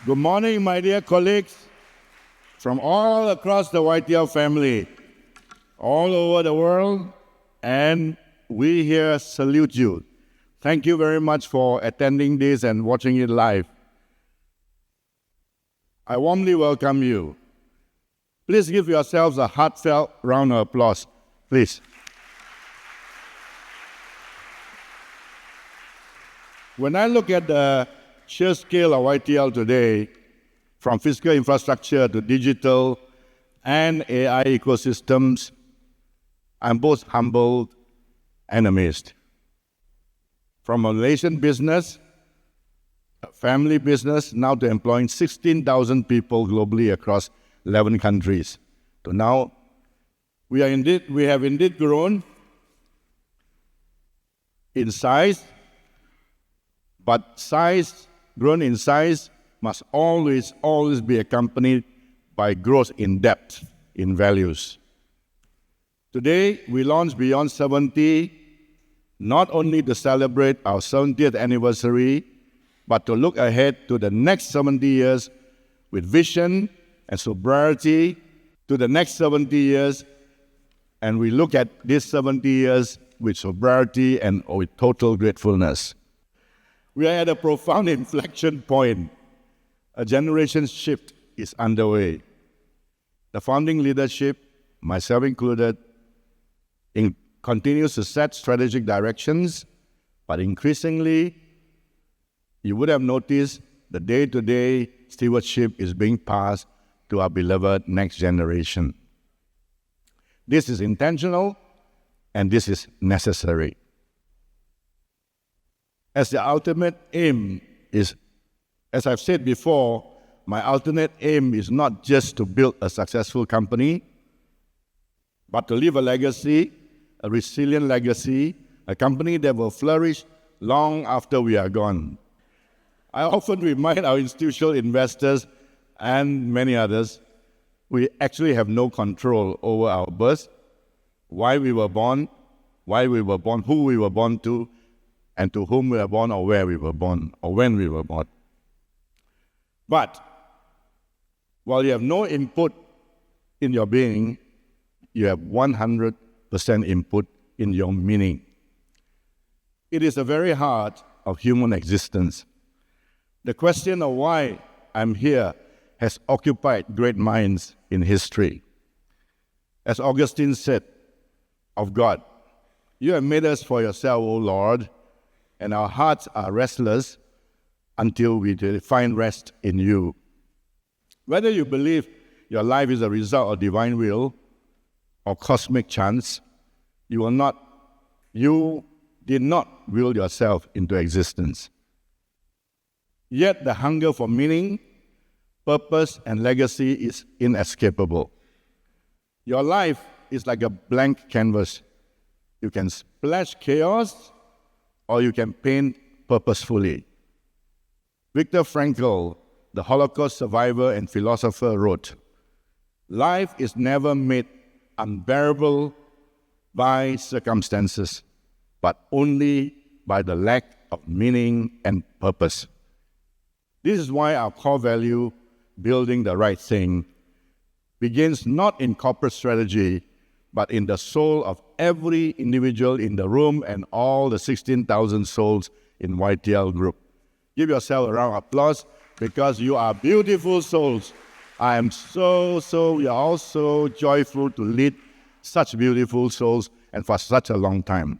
Good morning, my dear colleagues from all across the YTL family, all over the world, and we here salute you. Thank you very much for attending this and watching it live. I warmly welcome you. Please give yourselves a heartfelt round of applause, please. When I look at the sheer scale of YTL today, from physical infrastructure to digital and AI ecosystems, I'm both humbled and amazed. From a Malaysian business, a family business, now to employing 16,000 people globally across 11 countries, to now we have indeed grown in size, but grown in size must always be accompanied by growth in depth, in values. Today, we launched Beyond 70, not only to celebrate our 70th anniversary, but to look ahead to the next 70 years with vision and sobriety to the next 70 years, and we look at these 70 years with sobriety and with total gratefulness. We are at a profound inflection point. A generation shift is underway. The founding leadership, myself included, continues to set strategic directions, but increasingly, you would have noticed the day-to-day stewardship is being passed to our beloved next generation. This is intentional, and this is necessary. As the ultimate aim is, as I've said before, my ultimate aim is not just to build a successful company, but to leave a legacy, a resilient legacy, a company that will flourish long after we are gone. I often remind our institutional investors and many others, we actually have no control over our birth, why we were born, who we were born to, and to whom we were born, or where we were born, or when we were born. But while you have no input in your being, you have 100% input in your meaning. It is the very heart of human existence. The question of why I'm here has occupied great minds in history. As Augustine said of God, "You have made us for yourself, O Lord, and our hearts are restless until we find rest in you." Whether you believe your life is a result of divine will or cosmic chance, you did not will yourself into existence. Yet the hunger for meaning, purpose, and legacy is inescapable. Your life is like a blank canvas. You can splash chaos, or you can paint purposefully. Viktor Frankl, the Holocaust survivor and philosopher, wrote, "Life is never made unbearable by circumstances, but only by the lack of meaning and purpose." This is why our core value, building the right thing, begins not in corporate strategy, but in the soul of every individual in the room and all the 16,000 souls in YTL Group. Give yourself a round of applause because you are beautiful souls. I am we are all so joyful to lead such beautiful souls and for such a long time.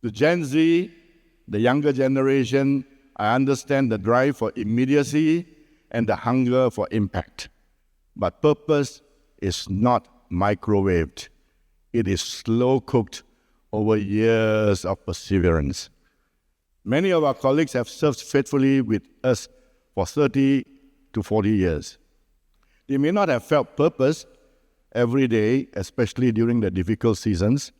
To Gen Z, the younger generation, I understand the drive for immediacy and the hunger for impact. But purpose is not microwaved. It is slow-cooked over years of perseverance. Many of our colleagues have served faithfully with us for 30 to 40 years. They may not have felt purpose every day, especially during the difficult seasons,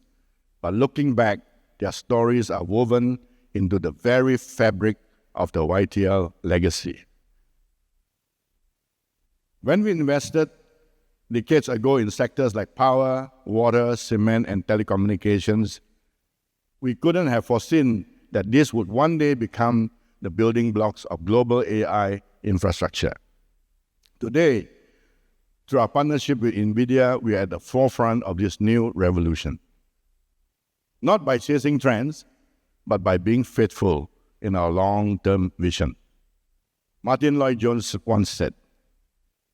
but looking back, their stories are woven into the very fabric of the YTL legacy. When we invested decades ago in sectors like power, water, cement, and telecommunications, we couldn't have foreseen that this would one day become the building blocks of global AI infrastructure. Today, through our partnership with NVIDIA, we are at the forefront of this new revolution. Not by chasing trends, but by being faithful in our long-term vision. Martin Lloyd-Jones once said,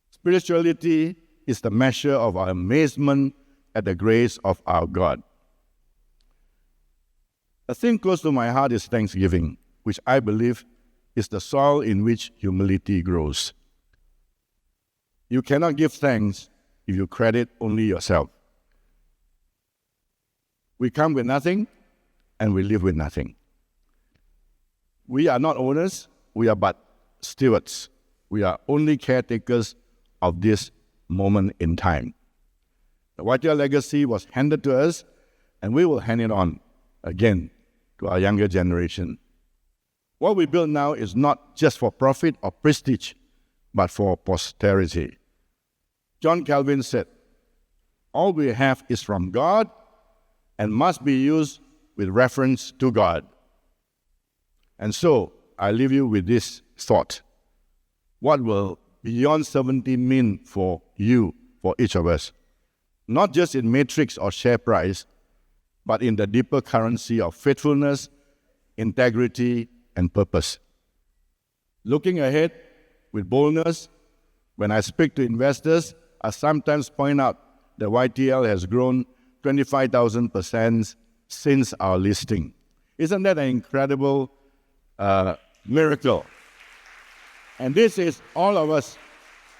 "Spirituality is the measure of our amazement at the grace of our God." A thing close to my heart is thanksgiving, which I believe is the soil in which humility grows. You cannot give thanks if you credit only yourself. We come with nothing, and we live with nothing. We are not owners, we are but stewards. We are only caretakers of this moment in time. The YTL legacy was handed to us, and we will hand it on again to our younger generation. What we build now is not just for profit or prestige, but for posterity. John Calvin said, "All we have is from God and must be used with reference to God." And so, I leave you with this thought. What will beyond 70 mean for you, for each of us? Not just in matrix or share price, but in the deeper currency of faithfulness, integrity, and purpose. Looking ahead with boldness, when I speak to investors, I sometimes point out that YTL has grown 25,000% since our listing. Isn't that an incredible miracle? And this is all of us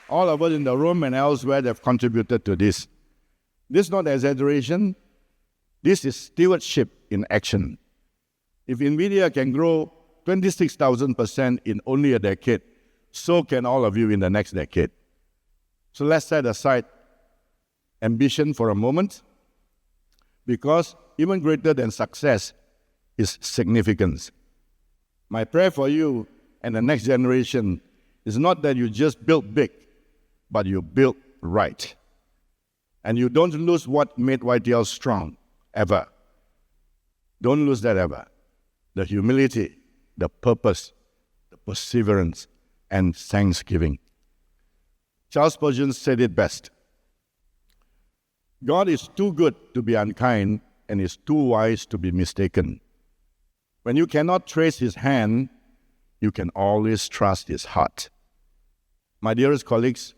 in the room and elsewhere that have contributed to this. This is not exaggeration. This is stewardship in action. If NVIDIA can grow 26,000% in only a decade, so can all of you in the next decade. So let's set aside ambition for a moment, because even greater than success is significance. My prayer for you and the next generation is not that you just build big, but you build right. And you don't lose what made YTL strong, ever. Don't lose that ever. The humility, the purpose, the perseverance, and thanksgiving. Charles Spurgeon said it best. God is too good to be unkind and is too wise to be mistaken. When you cannot trace his hand, you can always trust his heart. My dearest colleagues,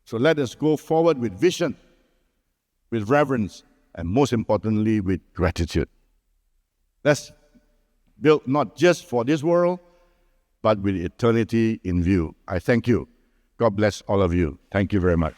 so let us go forward with vision, with reverence, and most importantly, with gratitude. Let's build not just for this world, but with eternity in view. I thank you. God bless all of you. Thank you very much.